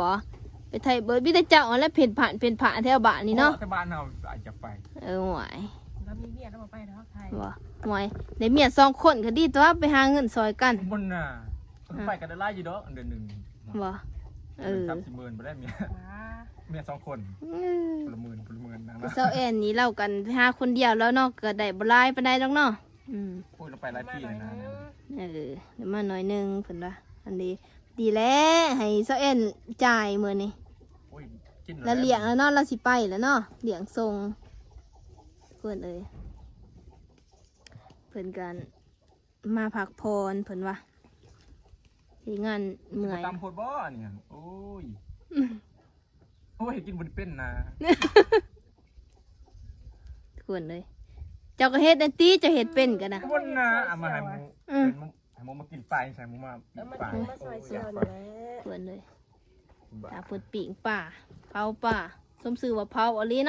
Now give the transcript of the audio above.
บ่ไปไทยเบิดพี่แต่เจ้าแล้วเพ่นผ่านแถวบ้านนี่เนาะ แต่บ้านเราอาจจะไป หวย แล้วมีเมียแล้วมาไปเนาะไทย บ่หวยได้เมีย2 คนก็ดีตัวไปหาเงินซอยกัน บนน่ะไปกันได้ไล่อยู่ดอกเดือนหนึ่ง บ่30,000ไปได้เมีย2 คนคนละหมื่นนะ เซาแอนนี่เล่ากันไปหาคนเดียวแล้วเนาะก็ได้บ่หลายปานใดดอกเนาะโอ้ยเราไปหลายปีเลยนะ เดี๋ยวมาหน่อยนึงเพิ่นว่าอันนี้ดีแล้วให้เซาแอนจ่ายมื้อนี้ โอ้ยกิน แล้วเลี้ยงแล้วเนาะเราสิไปแล้วเนาะเลี้ยงทรงเพิ่นเพิ่นกันมาพักพรเพิ่นว่าที่งานเมื่อย ตามโพดบ่เนี่ยโอ้ยโอ้ยกินบนเป็นนะ ทุกคนเลย เจ้าก็เฮ็ดอันตีเจ้าเฮ็ดเป็นกันนะ บนน่ะเอามาให้หมูมากินปลาใช่หมูมากินปลา มาซอยเสือเลย ทุกคนเลยตาเพิ่นปิ่งป่าเผาป่าสมชื่อว่าเผาอหลีเนาะ